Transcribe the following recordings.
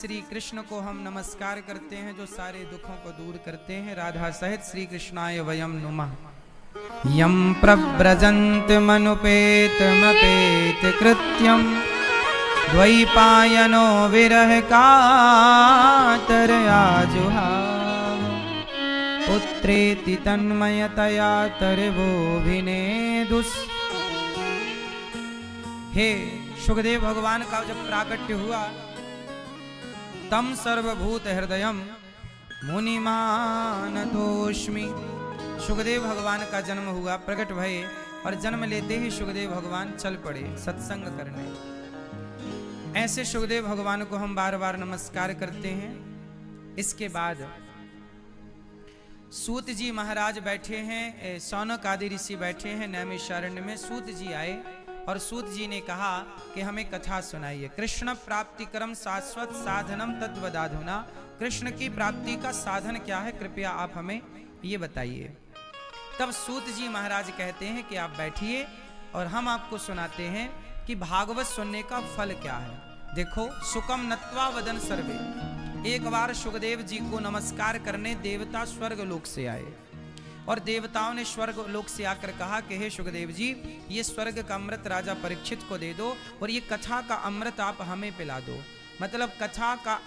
श्री कृष्ण को हम नमस्कार करते हैं जो सारे दुखों को दूर करते हैं। राधा सहित श्री कृष्णाय वयम नुमः। यम प्रव्रजन्त मनुपेतमपेत कृत्यम द्वैपायनो विरह कातरया जुहाव पुत्रेति तन्मयतया तरवोभिनेदुस्। हे सुखदेव भगवान का जब प्राकट्य हुआ तम सर्वभूत हृदयम मुनिमानतोष्मि। सुखदेव भगवान का जन्म हुआ, प्रकट भये और जन्म लेते ही सुखदेव भगवान चल पड़े सत्संग करने। ऐसे सुखदेव भगवान को हम बार बार नमस्कार करते हैं। इसके बाद सूत जी महाराज बैठे हैं, सौनक आदि ऋषि बैठे हैं नैमिषारण्य में। सूत जी आए और सूत जी ने कहा कि हमें कथा सुनाइए। कृष्ण प्राप्ति क्रम शाश्वत साधनम तद्वदाधुना। कृष्ण की प्राप्ति का साधन क्या है, कृपया आप हमें ये बताइए। तब सूत जी महाराज कहते हैं कि आप बैठिए और हम आपको सुनाते हैं कि भागवत सुनने का फल क्या है। देखो, सुकम नत्वा वदन सर्वे। एक बार सुखदेव जी को नमस्कार करने देवता स्वर्ग लोक से आए और देवताओं ने स्वर्ग लोक से आकर कहा कि हे सुखदेव जी, ये स्वर्ग का अमृत राजा परीक्षित को दे दो और ये कथा का अमृत आप हमें पिला दो। मतलब कथा का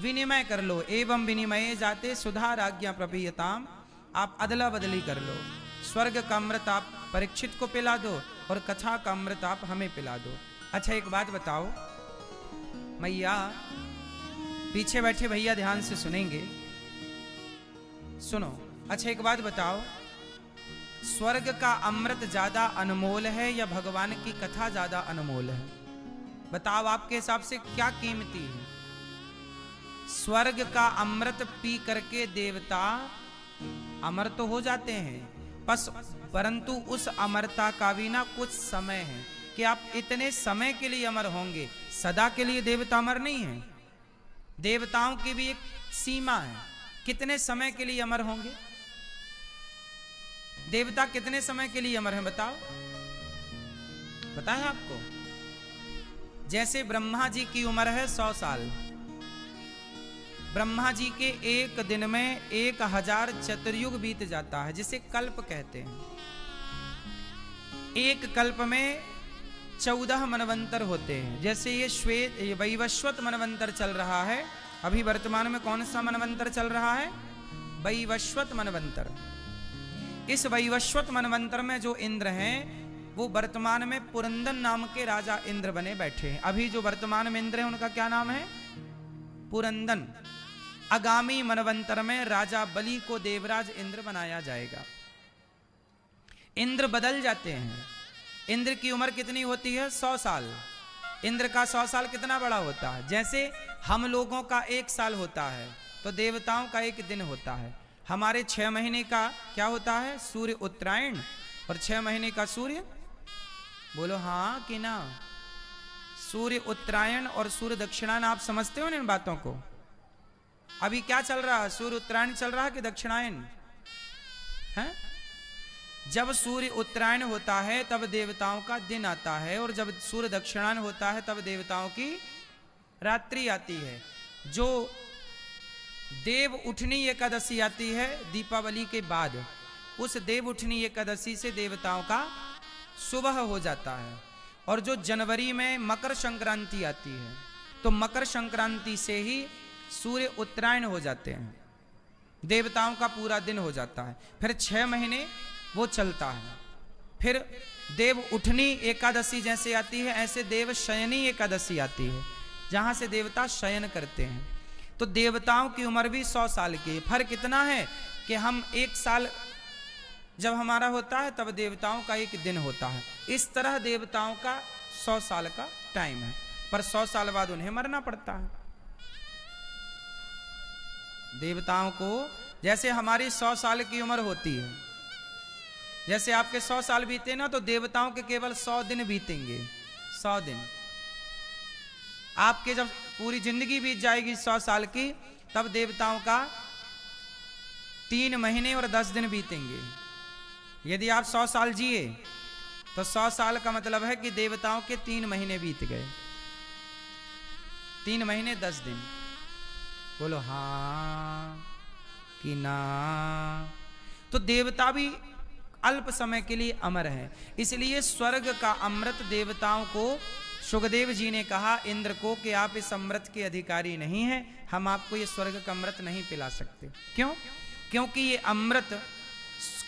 विनिमय कर लो। एवं विनिमय जाते सुधा राज्ञा प्रपीयताम। आप अदला बदली कर लो। स्वर्ग का अमृत आप परीक्षित को पिला दो और कथा का अमृत आप हमें पिला दो। अच्छा एक बात बताओ मैया, पीछे बैठे भैया ध्यान से सुनेंगे, सुनो। अच्छा एक बात बताओ, स्वर्ग का अमृत ज्यादा अनमोल है या भगवान की कथा ज्यादा अनमोल है? बताओ आपके हिसाब से क्या कीमती है? स्वर्ग का अमृत पी करके देवता अमर तो हो जाते हैं, परंतु उस अमरता का भी ना कुछ समय है कि आप इतने समय के लिए अमर होंगे। सदा के लिए देवता अमर नहीं है। देवताओं की भी एक सीमा है, कितने समय के लिए अमर होंगे। देवता कितने समय के लिए अमर हैं बताओ? पता है आपको? जैसे ब्रह्मा जी की उम्र है 100 साल। ब्रह्मा जी के एक दिन में 1000 चतुर्युग बीत जाता है, जिसे कल्प कहते हैं। एक कल्प में 14 मनवंतर होते हैं। जैसे ये वैवस्वत मनवंतर चल रहा है, अभी वर्तमान में कौन सा मनवंतर चल रहा है? वैवस्वत मनवंतर। इस वैवस्वत मनवंतर में जो इंद्र हैं वो वर्तमान में पुरंदन नाम के राजा इंद्र बने बैठे हैं। अभी जो वर्तमान में इंद्र हैं उनका क्या नाम है? पुरंदन। आगामी मनवंतर में राजा बलि को देवराज इंद्र बनाया जाएगा। इंद्र बदल जाते हैं। इंद्र की उम्र कितनी होती है? 100 साल। इंद्र का 100 साल कितना बड़ा होता है? जैसे हम लोगों का 1 साल होता है तो देवताओं का 1 दिन होता है। हमारे 6 महीने का क्या होता है? सूर्य उत्तरायण। और 6 महीने का सूर्य, बोलो हाँ कि ना? सूर्य उत्तरायण और सूर्य दक्षिणायन। आप समझते हो इन बातों को? अभी क्या चल रहा है? सूर्य उत्तरायण चल रहा है कि दक्षिणायन है? जब सूर्य उत्तरायण होता है तब देवताओं का दिन आता है और जब सूर्य दक्षिणायन होता है तब देवताओं की रात्रि आती है। जो देव उठनी एकादशी आती है दीपावली के बाद, उस देव उठनी एकादशी से देवताओं का सुबह हो जाता है। और जो जनवरी में मकर संक्रांति आती है तो मकर संक्रांति से ही सूर्य उत्तरायण हो जाते हैं, देवताओं का पूरा दिन हो जाता है। फिर 6 महीने वो चलता है। फिर देव उठनी एकादशी जैसे आती है, ऐसे देव शयनी एकादशी आती है जहां से देवता शयन करते हैं। तो देवताओं की उम्र भी 100 साल की। फर्क इतना है कि हम 1 साल जब हमारा होता है तब देवताओं का 1 दिन होता है। इस तरह देवताओं का 100 साल का टाइम है, पर 100 साल बाद उन्हें मरना पड़ता है। देवताओं को जैसे हमारी 100 साल की उम्र होती है, जैसे आपके 100 साल बीते ना, तो देवताओं के केवल 100 दिन बीतेंगे। 100 दिन। आपके जब पूरी जिंदगी बीत जाएगी 100 साल की, तब देवताओं का 3 महीने और 10 दिन बीतेंगे। यदि आप 100 साल जिए तो 100 साल का मतलब है कि देवताओं के 3 महीने बीत गए। 3 महीने 10 दिन। बोलो हाँ कि ना। तो देवता भी अल्प समय के लिए अमर है, इसलिए स्वर्ग का अमृत देवताओं को सुखदेव जी ने कहा इंद्र को कि आप इस अमृत के अधिकारी नहीं हैं, हम आपको ये स्वर्ग का अमृत नहीं पिला सकते। क्यों? क्योंकि ये अमृत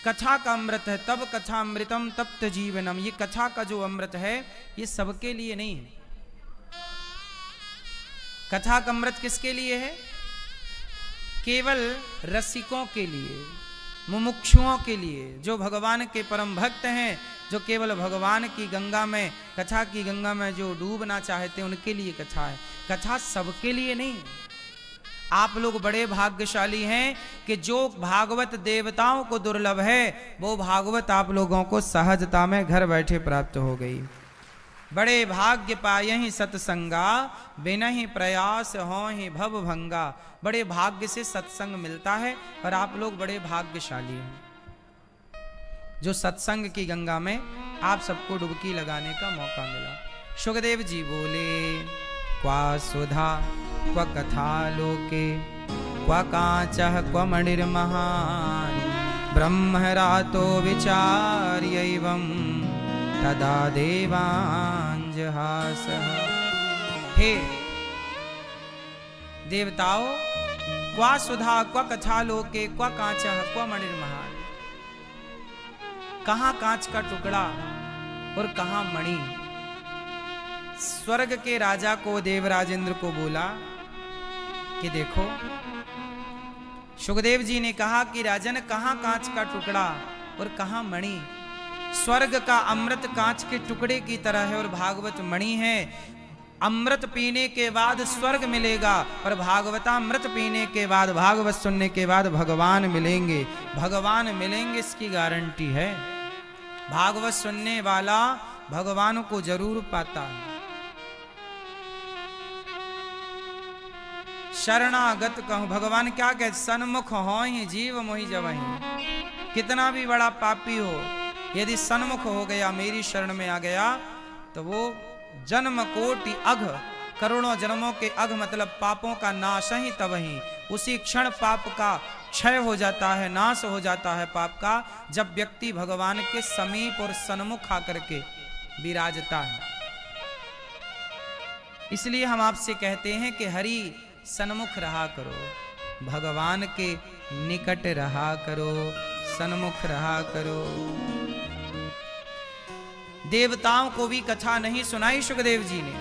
कथा का अमृत है। तब कथा अमृतम तप्त जीवनम, ये कथा का जो अमृत है ये सबके लिए नहीं है। कथा का अमृत किसके लिए है? केवल रसिकों के लिए, मुमुक्षुओं के लिए, जो भगवान के परम भक्त हैं, जो केवल भगवान की गंगा में, कथा की गंगा में जो डूबना चाहते हैं, उनके लिए कथा है। कथा सबके लिए नहीं है। आप लोग बड़े भाग्यशाली हैं कि जो भागवत देवताओं को दुर्लभ है, वो भागवत आप लोगों को सहजता में घर बैठे प्राप्त हो गई। बड़े भाग्य पाए ही सत्संगा, बिना ही प्रयास हो ही भव भंगा। बड़े भाग्य से सत्संग मिलता है और आप लोग बड़े भाग्यशाली हैं जो सत्संग की गंगा में आप सबको डुबकी लगाने का मौका मिला। सुखदेव जी बोले, क्वा सुधा क्व कथा लोके क्व कांचः क्व मणिर्महान् ब्रह्मरातो विचार्यैवं तदा देवांजहासः। हे देवताओं, क्वा सुधा क्व कथा लोके क्व कांचः क्व मणिर्महान्, कहां कांच का टुकड़ा और कहां मणि। स्वर्ग के राजा को देवराजेंद्र को बोला कि देखो, सुखदेव जी ने कहा कि राजन कहां कांच का टुकड़ा और कहां मणि। स्वर्ग का अमृत कांच के टुकड़े की तरह है और भागवत मणि है। अमृत पीने के बाद स्वर्ग मिलेगा और भागवतामृत पीने के बाद, भागवत सुनने के बाद भगवान मिलेंगे। भगवान मिलेंगे इसकी गारंटी है। भागवत सुनने वाला भगवान को जरूर पाता है। शरणागत कहूं, भगवान क्या कहते, सन्मुख हो ही जीव मोहि जबहि। कितना भी बड़ा पापी हो, यदि सन्मुख हो गया, मेरी शरण में आ गया, तो वो जन्म कोटि अघ, करोड़ों जन्मों के अघ मतलब पापों का नाश ही तब ही, उसी क्षण पाप का क्षय हो जाता है, नाश हो जाता है पाप का, जब व्यक्ति भगवान के समीप और सन्मुख आकर के विराजता है। इसलिए हम आपसे कहते हैं कि हरि सन्मुख रहा करो, भगवान के निकट रहा करो, सन्मुख रहा करो। देवताओं को भी कथा नहीं सुनाई सुखदेव जी ने,